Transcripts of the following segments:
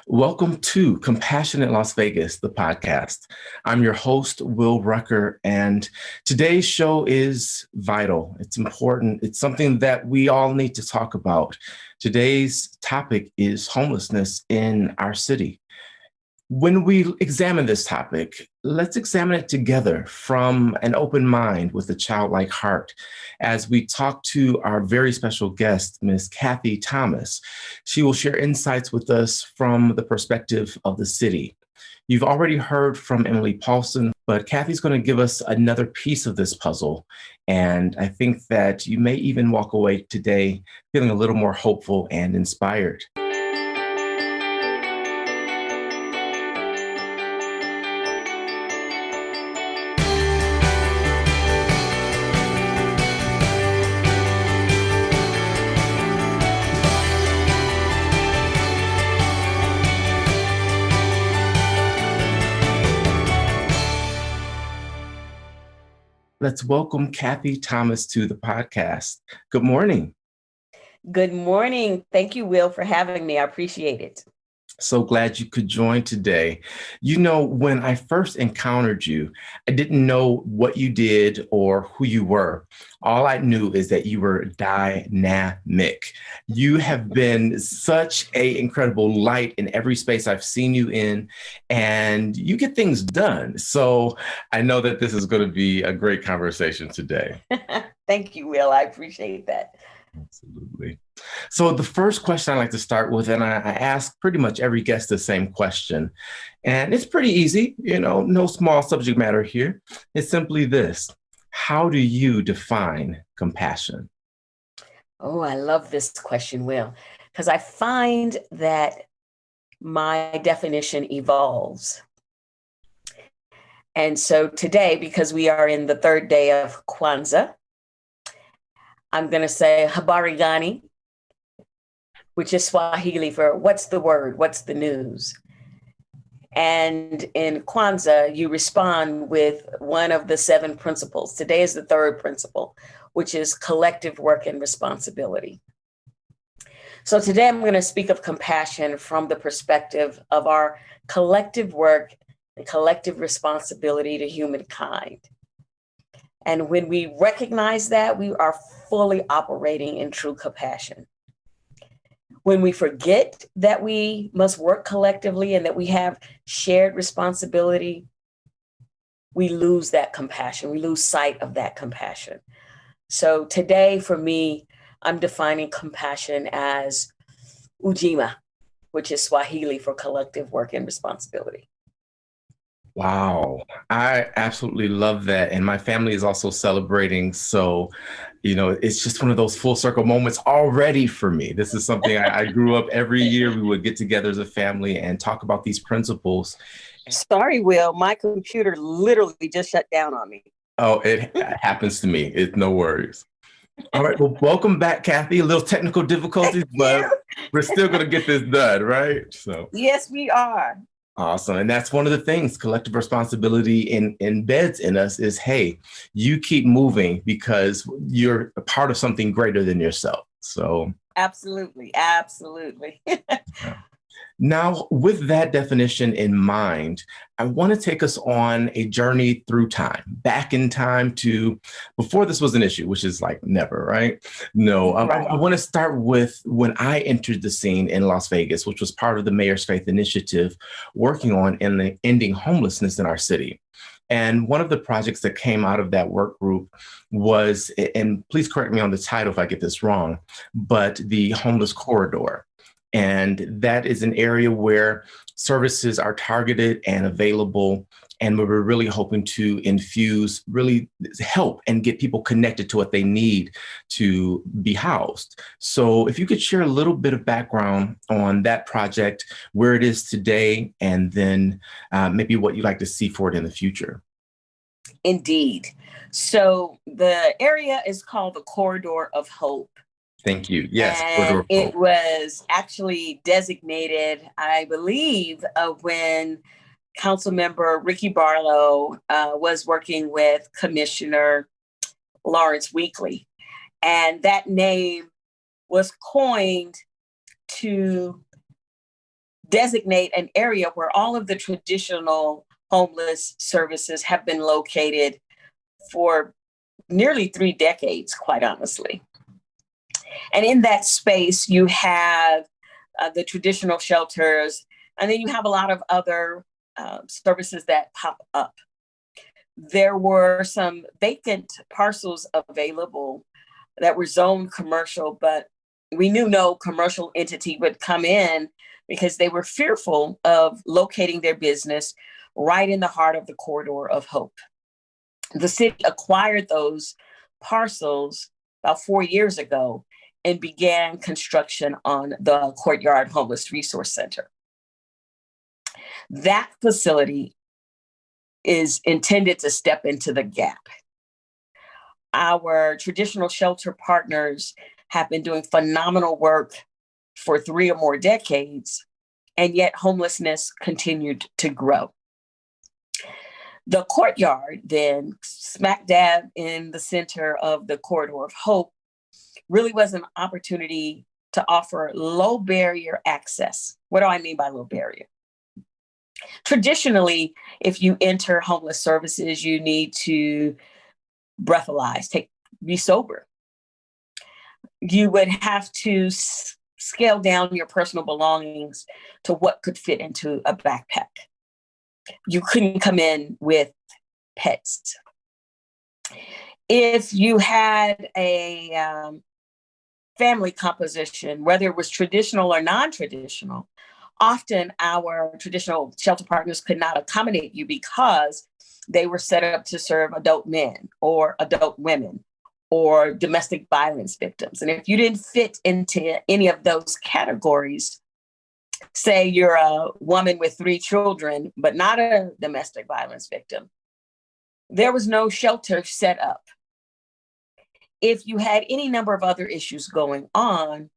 Welcome to Compassionate Las Vegas, the podcast. I'm your host, Will Rucker, and today's show is vital. It's important. It's something that we all need to talk about. Today's topic is homelessness in our city. When we examine this topic, let's examine it together from an open mind with a childlike heart as we talk to our very special guest, Ms. Kathi Thomas. She will share insights with us from the perspective of the city. You've already heard from Emily Paulson, but Kathy's going to give us another piece of this puzzle. And I think that you may even walk away today feeling a little more hopeful and inspired. Let's welcome Kathi Thomas to the podcast. Good morning. Good morning. Thank you, Will, for having me. I appreciate it. So glad you could join today. You know, when I first encountered you, I didn't know what you did or who you were. All I knew is that you were dynamic. You have been such an incredible light in every space I've seen you in, and you get things done. So I know that this is going to be a great conversation today. Thank you, Will. I appreciate that. Absolutely. So the first question I like to start with, and I ask pretty much every guest the same question, and it's pretty easy, no small subject matter here. It's simply this: how do you define compassion? Oh, I love this question, Will, because I find that my definition evolves. And so today, because we are in the third day of Kwanzaa, I'm going to say habari gani, which is Swahili for what's the word, what's the news? And in Kwanzaa, you respond with one of the 7 principles. Today is the third principle, which is collective work and responsibility. So today I'm going to speak of compassion from the perspective of our collective work and collective responsibility to humankind. And when we recognize that, we are fully operating in true compassion. When we forget that we must work collectively and that we have shared responsibility, we lose that compassion. We lose sight of that compassion. So today, for me, I'm defining compassion as ujima, which is Swahili for collective work and responsibility. Wow, I absolutely love that. And my family is also celebrating. So, it's just one of those full circle moments already for me. This is something I grew up every year. We would get together as a family and talk about these principles. Sorry, Will, my computer literally just shut down on me. Oh, it happens to me. It's no worries. All right. Well, welcome back, Kathi. A little technical difficulties, but we're still going to get this done, right? So yes, we are. Awesome. And that's one of the things collective responsibility embeds in us is, hey, you keep moving because you're a part of something greater than yourself. So absolutely. Absolutely. Now, with that definition in mind, I want to take us on a journey through time, back in time to before this was an issue, which is like never, right? No, I want to start with when I entered the scene in Las Vegas, which was part of the Mayor's Faith Initiative, working on ending homelessness in our city. And one of the projects that came out of that work group was, and please correct me on the title if I get this wrong, but the homeless corridor. And that is an area where services are targeted and available. And we're really hoping to infuse, really help and get people connected to what they need to be housed. So if you could share a little bit of background on that project, where it is today, and then maybe what you'd like to see for it in the future. Indeed. So the area is called the Corridor of Hope. Thank you. Yes. And it was actually designated, I believe, when Councilmember Ricky Barlow was working with Commissioner Lawrence Weekly. And that name was coined to designate an area where all of the traditional homeless services have been located for nearly 3 decades, quite honestly. And in that space, you have the traditional shelters, and then you have a lot of other services that pop up. There were some vacant parcels available that were zoned commercial, but we knew no commercial entity would come in because they were fearful of locating their business right in the heart of the corridor of hope. The city acquired those parcels about 4 years ago and began construction on the Courtyard Homeless Resource Center. That facility is intended to step into the gap. Our traditional shelter partners have been doing phenomenal work for 3 or more decades, and yet homelessness continued to grow. The Courtyard, then, smack dab in the center of the corridor of hope, really was an opportunity to offer low barrier access. What do I mean by low barrier? Traditionally, if you enter homeless services, you need to breathalyze, be sober. You would have to scale down your personal belongings to what could fit into a backpack. You couldn't come in with pets. If you had a family composition, whether it was traditional or non-traditional, often our traditional shelter partners could not accommodate you because they were set up to serve adult men or adult women or domestic violence victims. And if you didn't fit into any of those categories, say you're a woman with 3 children, but not a domestic violence victim, there was no shelter set up. If you had any number of other issues going on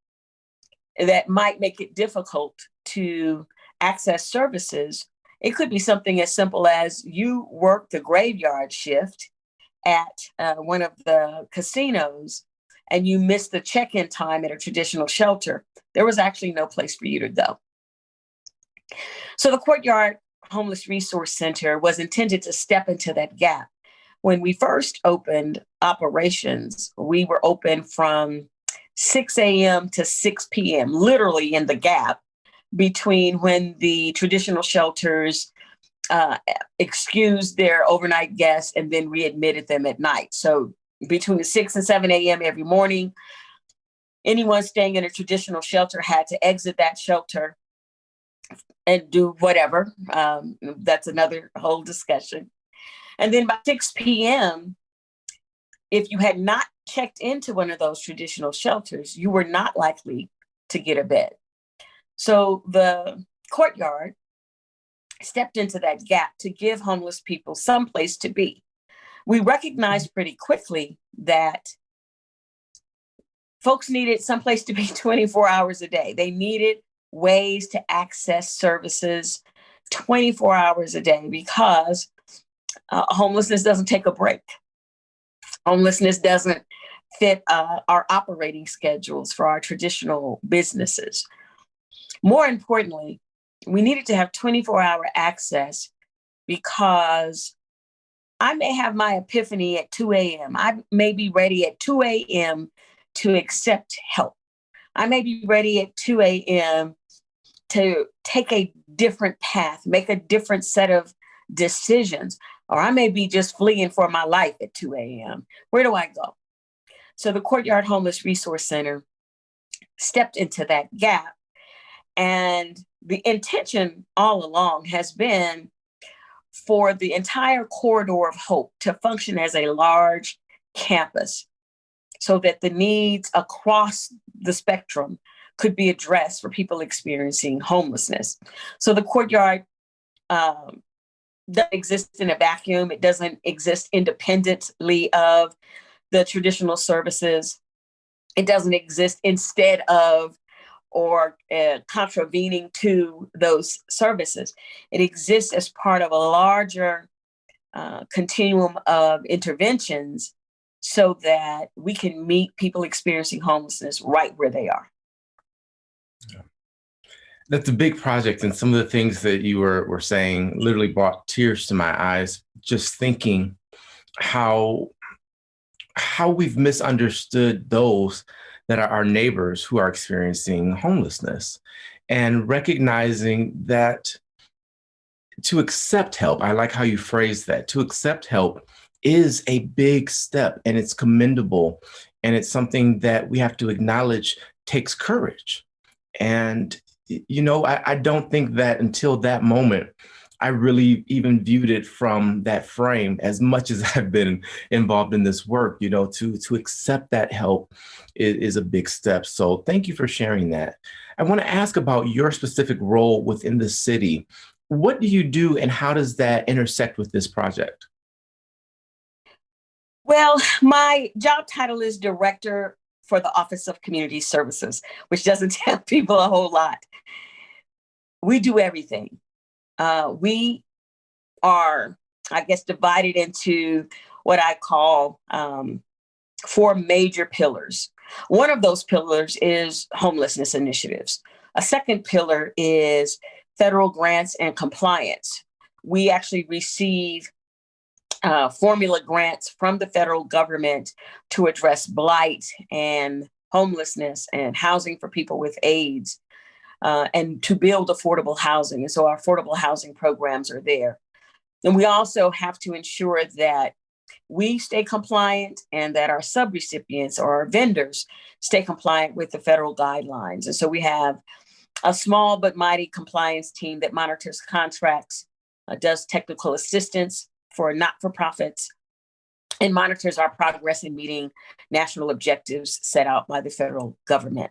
that might make it difficult to access services, it could be something as simple as you work the graveyard shift at one of the casinos and you missed the check-in time at a traditional shelter. There was actually no place for you to go. So the Courtyard Homeless Resource Center was intended to step into that gap. When we first opened operations, we were open from 6 a.m. to 6 p.m., literally in the gap between when the traditional shelters excused their overnight guests and then readmitted them at night. So between 6 and 7 a.m. every morning, anyone staying in a traditional shelter had to exit that shelter and do whatever. That's another whole discussion. And then by 6 p.m., if you had not checked into one of those traditional shelters, you were not likely to get a bed. So the Courtyard stepped into that gap to give homeless people some place to be. We recognized pretty quickly that folks needed someplace to be 24 hours a day. They needed ways to access services 24 hours a day because homelessness doesn't take a break. Homelessness doesn't fit our operating schedules for our traditional businesses. More importantly, we needed to have 24-hour access because I may have my epiphany at 2 a.m. I may be ready at 2 a.m. to accept help. I may be ready at 2 a.m. to take a different path, make a different set of decisions, or I may be just fleeing for my life at 2 a.m. Where do I go? So the Courtyard Homeless Resource Center stepped into that gap. And the intention all along has been for the entire corridor of hope to function as a large campus so that the needs across the spectrum could be addressed for people experiencing homelessness. So the Courtyard doesn't exist in a vacuum. It doesn't exist independently of the traditional services. It doesn't exist instead of or contravening to those services. It exists as part of a larger continuum of interventions so that we can meet people experiencing homelessness right where they are. Yeah. That's a big project. And some of the things that you were saying literally brought tears to my eyes, just thinking how we've misunderstood those that are our neighbors who are experiencing homelessness, and recognizing that to accept help, I like how you phrase that, to accept help is a big step, and it's commendable, and it's something that we have to acknowledge takes courage. And, I don't think that until that moment, I really even viewed it from that frame as much as I've been involved in this work, to accept that help is a big step. So thank you for sharing that. I want to ask about your specific role within the city. What do you do and how does that intersect with this project? Well, my job title is Director for the Office of Community Services, which doesn't tell people a whole lot. We do everything. We are, I guess, divided into what I call four major pillars. One of those pillars is homelessness initiatives. A second pillar is federal grants and compliance. We actually receive formula grants from the federal government to address blight and homelessness and housing for people with AIDS, and to build affordable housing. And so our affordable housing programs are there. And we also have to ensure that we stay compliant and that our subrecipients or our vendors stay compliant with the federal guidelines. And so we have a small but mighty compliance team that monitors contracts, does technical assistance for not-for-profits, and monitors our progress in meeting national objectives set out by the federal government.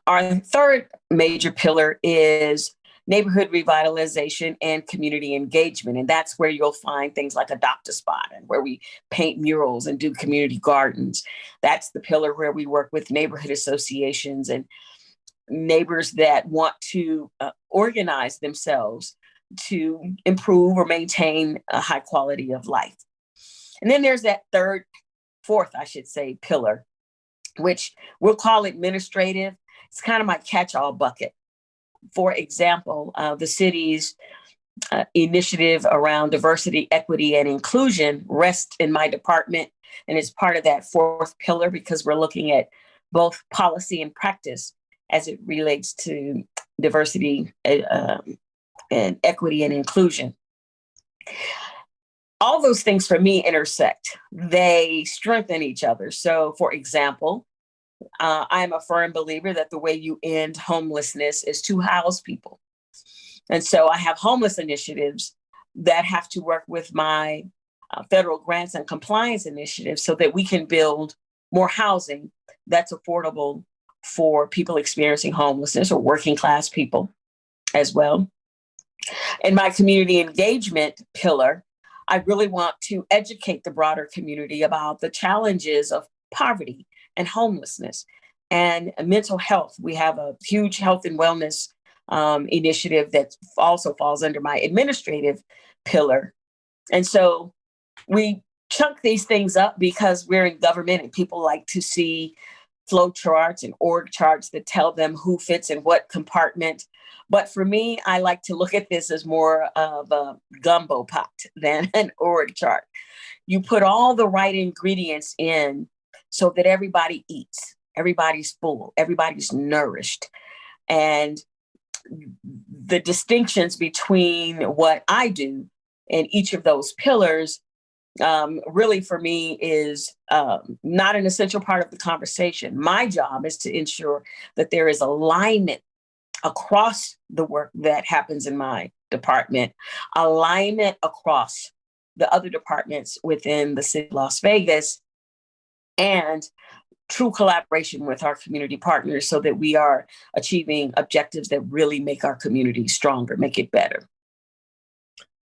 Our third major pillar is neighborhood revitalization and community engagement. And that's where you'll find things like Adopt a Spot, and where we paint murals and do community gardens. That's the pillar where we work with neighborhood associations and neighbors that want to organize themselves to improve or maintain a high quality of life. And then there's that fourth, I should say, pillar, which we'll call administrative. It's kind of my catch-all bucket. For example, the city's initiative around diversity, equity, and inclusion rests in my department, and it's part of that fourth pillar because we're looking at both policy and practice as it relates to diversity and equity and inclusion. All those things for me intersect. They strengthen each other. So, for example, I'm a firm believer that the way you end homelessness is to house people. And so I have homeless initiatives that have to work with my federal grants and compliance initiatives so that we can build more housing that's affordable for people experiencing homelessness or working class people as well. In my community engagement pillar, I really want to educate the broader community about the challenges of poverty and homelessness and mental health. We have a huge health and wellness initiative that also falls under my administrative pillar. And so we chunk these things up because we're in government and people like to see flow charts and org charts that tell them who fits in what compartment. But for me, I like to look at this as more of a gumbo pot than an org chart. You put all the right ingredients in so that everybody eats, everybody's full, everybody's nourished. And the distinctions between what I do in each of those pillars really for me is not an essential part of the conversation. My job is to ensure that there is alignment across the work that happens in my department, alignment across the other departments within the city of Las Vegas, and true collaboration with our community partners so that we are achieving objectives that really make our community stronger, make it better.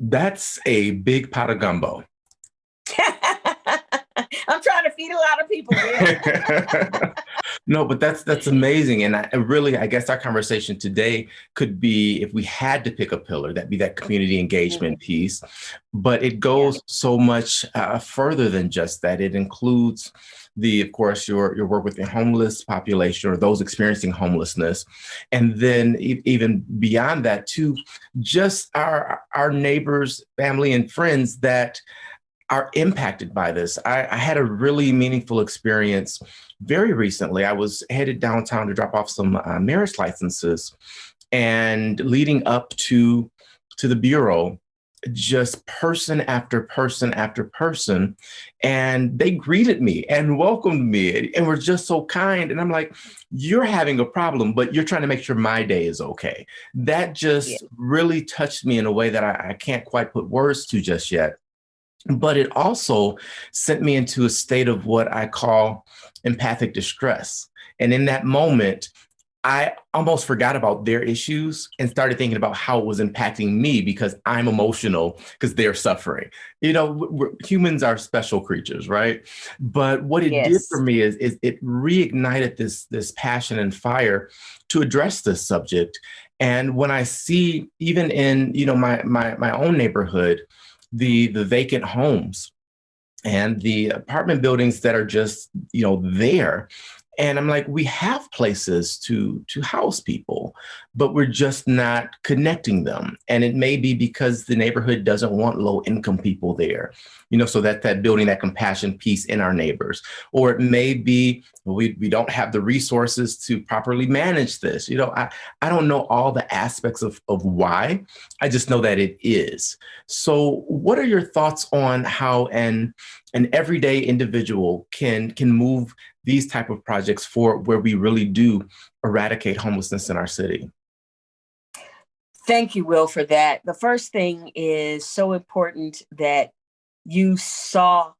That's a big pot of gumbo. I'm trying to feed a lot of people, Will. No, but that's amazing. And I guess our conversation today could be if we had to pick a pillar, that'd be that community engagement piece. But it Yeah. goes so much further than just that. It includes of course, your work with the homeless population or those experiencing homelessness, and then even beyond that, too, just our neighbors, family, and friends that are impacted by this. I had a really meaningful experience very recently. I was headed downtown to drop off some marriage licenses, and leading up to the bureau, just person after person after person, and they greeted me and welcomed me and were just so kind. And I'm like, you're having a problem, but you're trying to make sure my day is okay. That Yeah. just really touched me in a way that I can't quite put words to just yet. But it also sent me into a state of what I call empathic distress. And in that moment, I almost forgot about their issues and started thinking about how it was impacting me because I'm emotional because they're suffering. Humans are special creatures, right? But what it did for Yes. me is it reignited this passion and fire to address this subject. And when I see, even in my own neighborhood, the vacant homes and the apartment buildings that are just there, and I'm like, we have places to house people, but we're just not connecting them. And it may be because the neighborhood doesn't want low income people there, so that building that compassion piece in our neighbors. Or it may be we don't have the resources to properly manage this. I don't know all the aspects of why. I just know that it is. So what are your thoughts on how an everyday individual can move these type of projects forward where we really do eradicate homelessness in our city? Thank you, Will, for that. The first thing is so important that you saw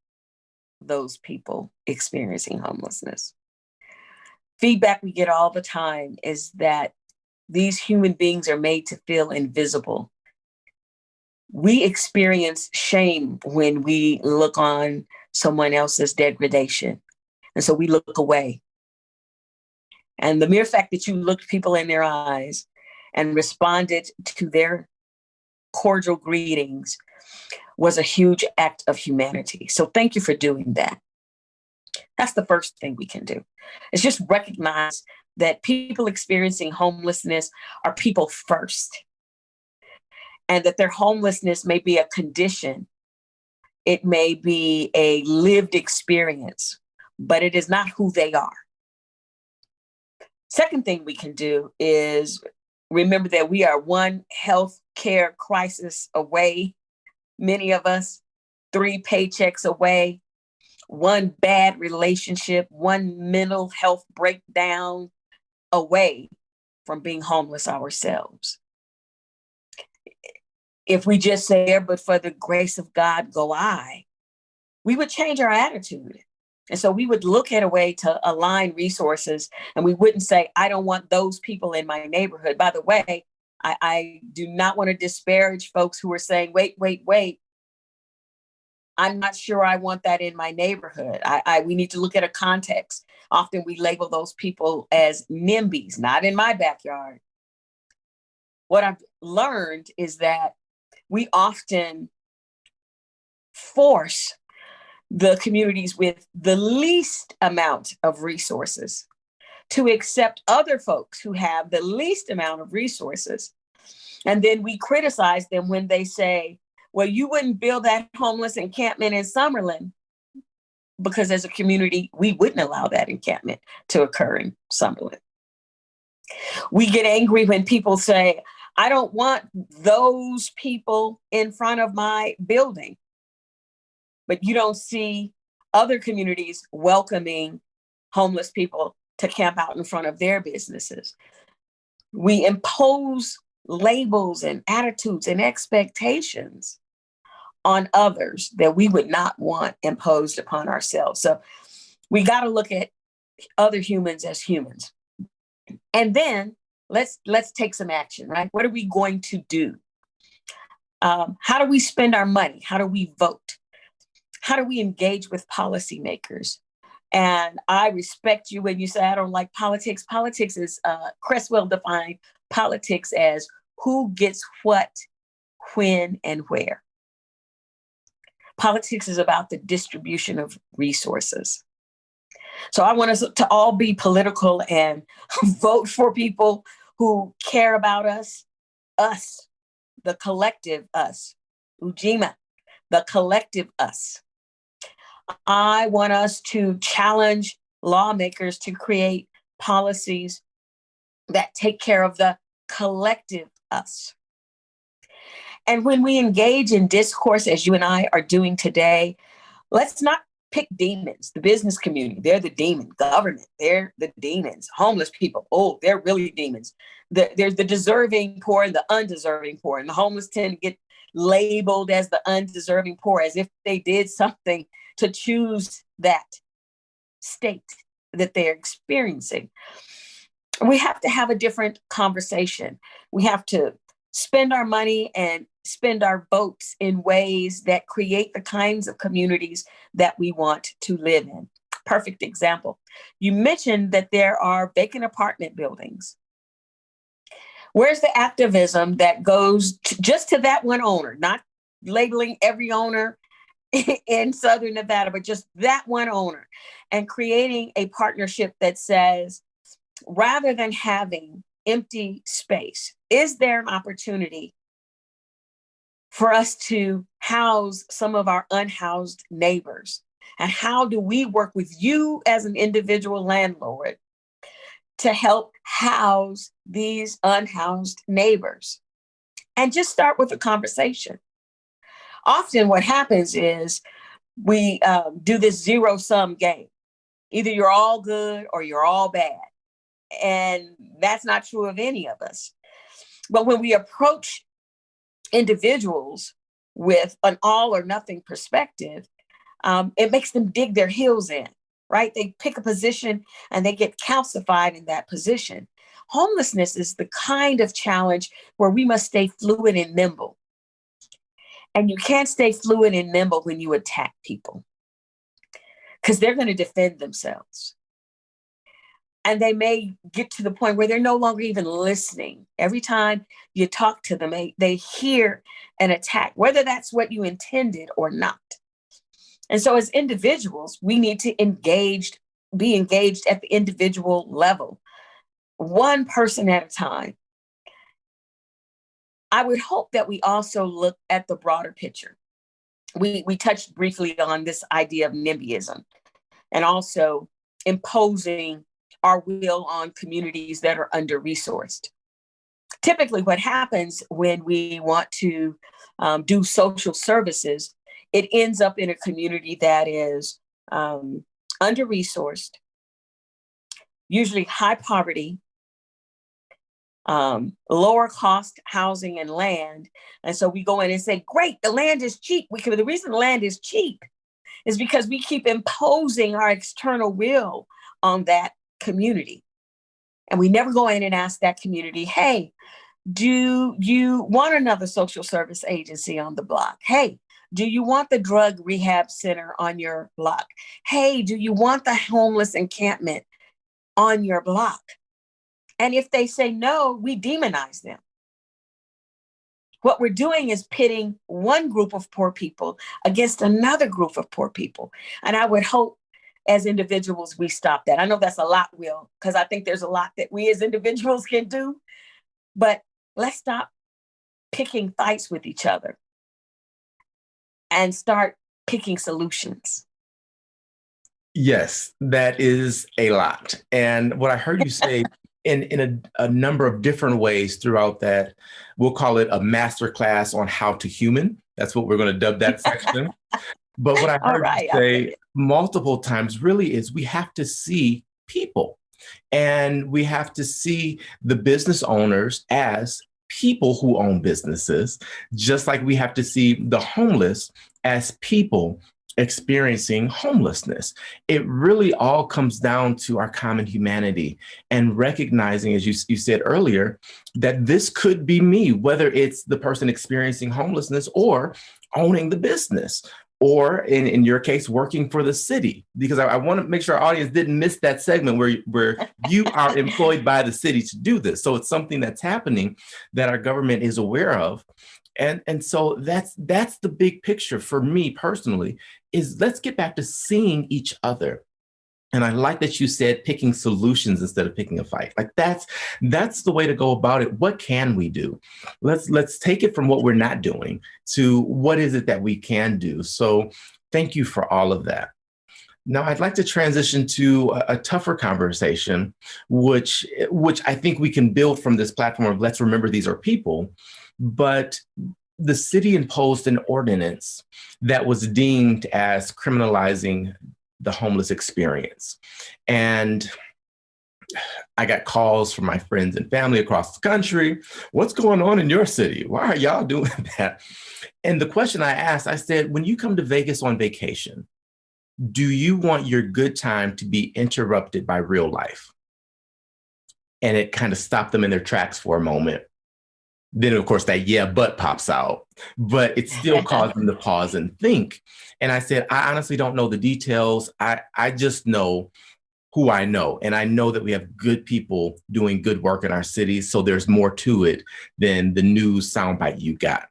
those people experiencing homelessness. Feedback we get all the time is that these human beings are made to feel invisible. We experience shame when we look on someone else's degradation. And so we look away. And the mere fact that you looked people in their eyes and responded to their cordial greetings was a huge act of humanity. So thank you for doing that. That's the first thing we can do. It's just recognize that people experiencing homelessness are people first, and that their homelessness may be a condition. It may be a lived experience, but it is not who they are. Second thing we can do is remember that we are one health care crisis away, many of us, 3 paychecks away, one bad relationship, one mental health breakdown away from being homeless ourselves. If we just say, but for the grace of God go I, we would change our attitude. And so we would look at a way to align resources, and we wouldn't say, I don't want those people in my neighborhood. By the way, I do not want to disparage folks who are saying, wait. I'm not sure I want that in my neighborhood. We need to look at a context. Often we label those people as NIMBYs, not in my backyard. What I've learned is that we often force the communities with the least amount of resources to accept other folks who have the least amount of resources. And then we criticize them when they say, well, you wouldn't build that homeless encampment in Summerlin, because as a community, we wouldn't allow that encampment to occur in Summerlin. We get angry when people say, I don't want those people in front of my building. But you don't see other communities welcoming homeless people to camp out in front of their businesses. We impose labels and attitudes and expectations on others that we would not want imposed upon ourselves. So we got to look at other humans as humans. And then let's take some action, right? What are we going to do? How do we spend our money? How do we vote? How do we engage with policymakers? And I respect you when you say, I don't like politics. Politics is, Cresswell defined politics as who gets what, when, and where. Politics is about the distribution of resources. So I want us to all be political and vote for people who care about us, the collective us, Ujima, the collective us. I want us to challenge lawmakers to create policies that take care of the collective us. And when we engage in discourse, as you and I are doing today, let's not pick demons. The business community, they're the demon. Government, they're the demons. Homeless people, oh, they're really demons. There's the deserving poor and the undeserving poor. And the homeless tend to get labeled as the undeserving poor, as if they did something to choose that state that they're experiencing. We have to have a different conversation. We have to spend our money and spend our votes in ways that create the kinds of communities that we want to live in. Perfect example. You mentioned that there are vacant apartment buildings. Where's the activism that goes just to that one owner, not labeling every owner in Southern Nevada, but just that one owner, and creating a partnership that says, rather than having empty space, is there an opportunity for us to house some of our unhoused neighbors? And how do we work with you as an individual landlord to help house these unhoused neighbors? And just start with a conversation. Often what happens is we do this zero-sum game. Either you're all good or you're all bad. And that's not true of any of us. But when we approach individuals with an all or nothing perspective, it makes them dig their heels in, right? They pick a position and they get calcified in that position. Homelessness is the kind of challenge where we must stay fluid and nimble. And you can't stay fluid and nimble when you attack people, because they're going to defend themselves. And they may get to the point where they're no longer even listening. Every time you talk to them, they hear an attack, whether that's what you intended or not. And so as individuals, we need to be engaged at the individual level, one person at a time. I would hope that we also look at the broader picture. We touched briefly on this idea of NIMBYism and also imposing our will on communities that are under-resourced. Typically, what happens when we want to do social services, it ends up in a community that is under-resourced, usually high poverty, lower cost housing and land. And so we go in and say, great, the land is cheap. The reason the land is cheap is because we keep imposing our external will on that community. And we never go in and ask that community, hey, do you want another social service agency on the block? Hey, do you want the drug rehab center on your block? Hey, do you want the homeless encampment on your block? And if they say no, we demonize them. What we're doing is pitting one group of poor people against another group of poor people. And I would hope as individuals, we stop that. I know that's a lot, Will, because I think there's a lot that we as individuals can do, but let's stop picking fights with each other and start picking solutions. Yes, that is a lot. And what I heard you say in a number of different ways throughout that, we'll call it a masterclass on how to human. That's what we're going to dub that section. But what I heard you say multiple times really is we have to see people, and we have to see the business owners as people who own businesses, just like we have to see the homeless as people experiencing homelessness. It really all comes down to our common humanity and recognizing, as you said earlier, that this could be me, whether it's the person experiencing homelessness or owning the business. or in your case, working for the city, because I want to make sure our audience didn't miss that segment where you are employed by the city to do this. So it's something that's happening that our government is aware of. And so that's the big picture for me personally, is let's get back to seeing each other. And I like that you said picking solutions instead of picking a fight. Like that's the way to go about it. What can we do? Let's take it from what we're not doing to what is it that we can do. So thank you for all of that. Now I'd like to transition to a tougher conversation, which I think we can build from this platform of let's remember these are people. But the city imposed an ordinance that was deemed as criminalizing the homeless experience. And I got calls from my friends and family across the country. What's going on in your city? Why are y'all doing that? And the question I asked, I said, when you come to Vegas on vacation, do you want your good time to be interrupted by real life? And it kind of stopped them in their tracks for a moment. Then, of course, that yeah, but pops out, but it still caused them to pause and think. And I said, I honestly don't know the details. I just know who I know. And I know that we have good people doing good work in our cities. So there's more to it than the news soundbite you got.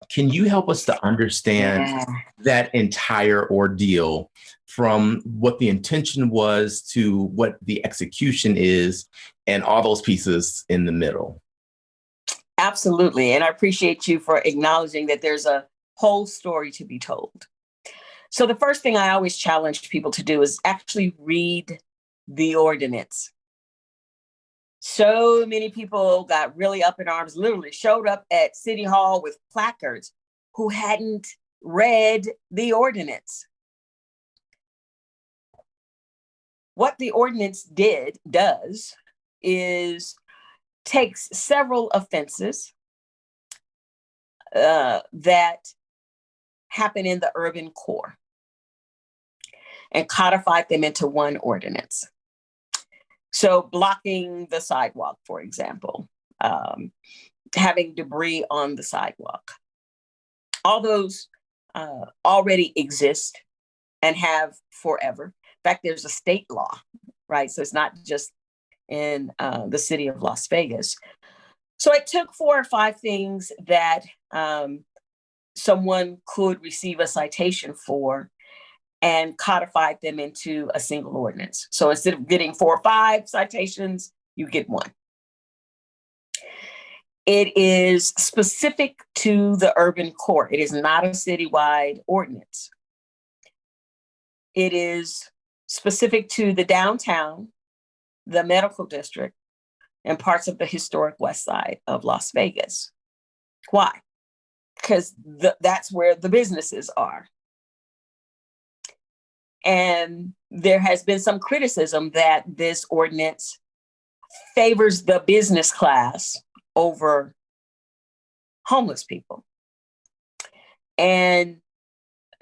Can you help us to understand that entire ordeal from what the intention was to what the execution is and all those pieces in the middle? Absolutely. And I appreciate you for acknowledging that there's a whole story to be told. So the first thing I always challenge people to do is actually read the ordinance. So many people got really up in arms, literally showed up at City Hall with placards who hadn't read the ordinance. What the ordinance does is takes several offenses that happen in the urban core and codified them into one ordinance. So blocking the sidewalk, for example, having debris on the sidewalk. All those already exist and have forever. In fact, there's a state law, right? So it's not just in the city of Las Vegas. So I took 4 or 5 things that someone could receive a citation for and codified them into a single ordinance. So instead of getting 4 or 5 citations, you get 1. It is specific to the urban core. It is not a citywide ordinance. It is specific to the downtown, the medical district, and parts of the historic west side of Las Vegas. Why? Because that's where the businesses are. And there has been some criticism that this ordinance favors the business class over homeless people. And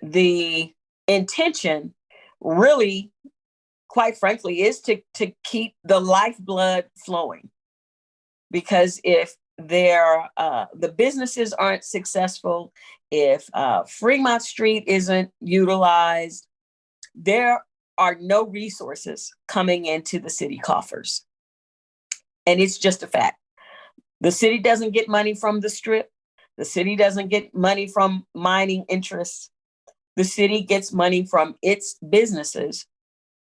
the intention really, quite frankly, is to keep the lifeblood flowing. Because if the businesses aren't successful, if Fremont Street isn't utilized, there are no resources coming into the city coffers. And it's just a fact. The city doesn't get money from the Strip. The city doesn't get money from mining interests. The city gets money from its businesses.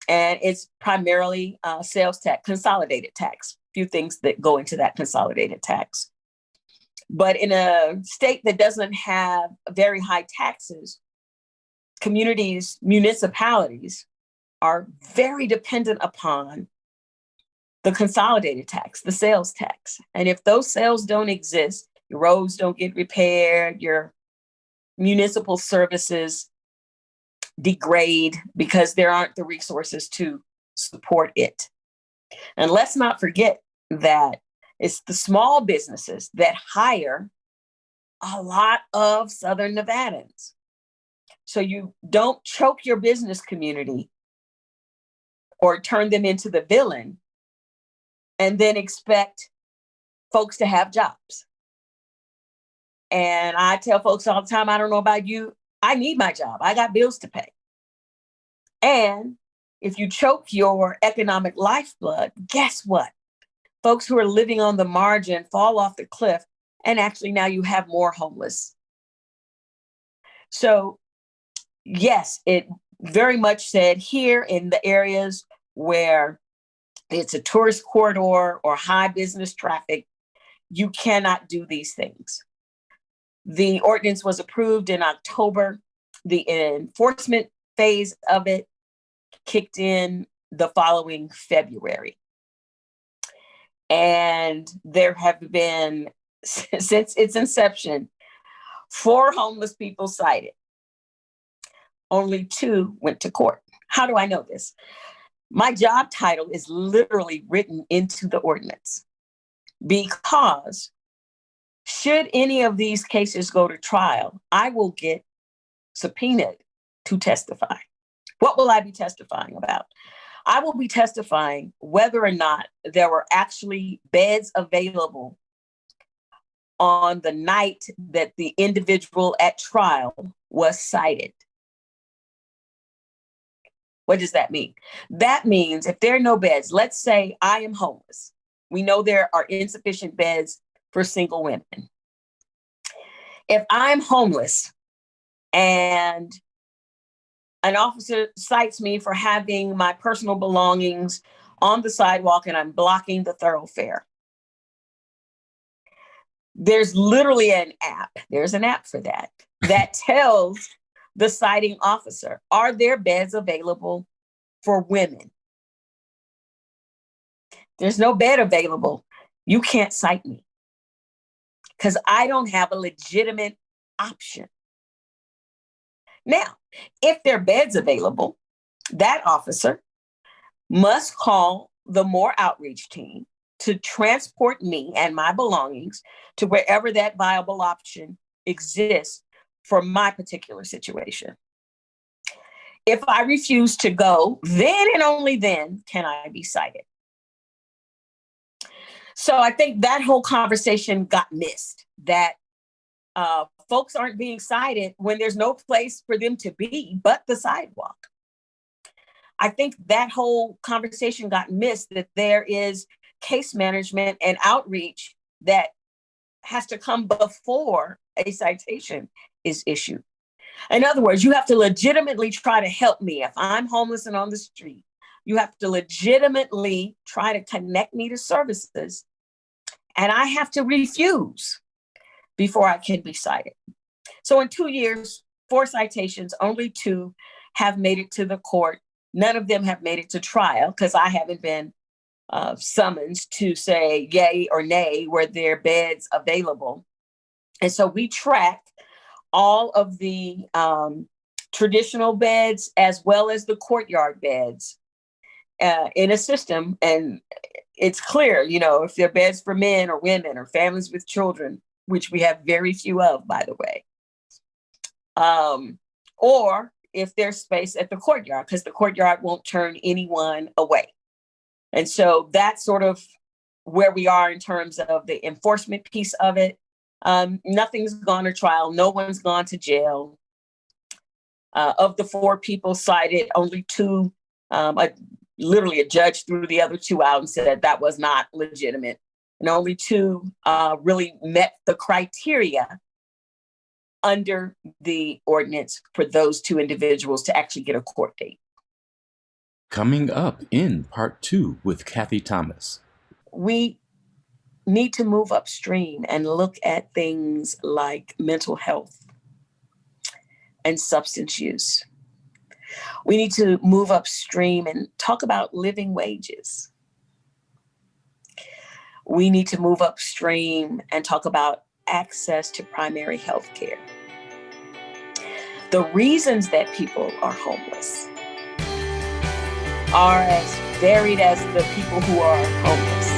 And it's primarily sales tax, consolidated tax, a few things that go into that consolidated tax. But in a state that doesn't have very high taxes, communities, municipalities are very dependent upon the consolidated tax, the sales tax. And if those sales don't exist, your roads don't get repaired, your municipal services degrade because there aren't the resources to support it. And let's not forget that it's the small businesses that hire a lot of Southern Nevadans. So you don't choke your business community or turn them into the villain and then expect folks to have jobs. And I tell folks all the time, I don't know about you, I need my job. I got bills to pay. And if you choke your economic lifeblood, guess what? Folks who are living on the margin fall off the cliff, and actually now you have more homeless. So yes, it very much said here in the areas where it's a tourist corridor or high business traffic, you cannot do these things. The ordinance was approved in October. The enforcement phase of it kicked in the following February. And there have been, since its inception, 4 homeless people cited. Only 2 went to court. How do I know this? My job title is literally written into the ordinance, because should any of these cases go to trial, I will get subpoenaed to testify. What will I be testifying about? I will be testifying whether or not there were actually beds available on the night that the individual at trial was cited. What does that mean? That means if there are no beds, let's say I am homeless. We know there are insufficient beds for single women. If I'm homeless and an officer cites me for having my personal belongings on the sidewalk and I'm blocking the thoroughfare, there's literally an app. There's an app for that tells the citing officer, are there beds available for women? There's no bed available. You can't cite me because I don't have a legitimate option. Now, if there are beds available, that officer must call the More Outreach team to transport me and my belongings to wherever that viable option exists for my particular situation. If I refuse to go, then and only then can I be cited. So I think that whole conversation got missed, that folks aren't being cited when there's no place for them to be but the sidewalk. I think that whole conversation got missed, that there is case management and outreach that has to come before a citation is issued. In other words, you have to legitimately try to help me. If I'm homeless and on the street, you have to legitimately try to connect me to services, and I have to refuse before I can be cited. So in 2 years, 4 citations, only 2 have made it to the court. None of them have made it to trial because I haven't been summoned to say yay or nay were there beds available. And so we track all of the traditional beds as well as the courtyard beds in a system. And it's clear, if they're beds for men or women or families with children, which we have very few of, by the way, or if there's space at the courtyard, because the courtyard won't turn anyone away. And so that's sort of where we are in terms of the enforcement piece of it. Nothing's gone to trial. No one's gone to jail. Of the 4 people cited, only 2, literally a judge threw the other 2 out and said that was not legitimate. And only 2 really met the criteria under the ordinance for those 2 individuals to actually get a court date. Coming up in part 2 with Kathi Thomas. We need to move upstream and look at things like mental health and substance use. We need to move upstream and talk about living wages. We need to move upstream and talk about access to primary health care. The reasons that people are homeless are as varied as the people who are homeless.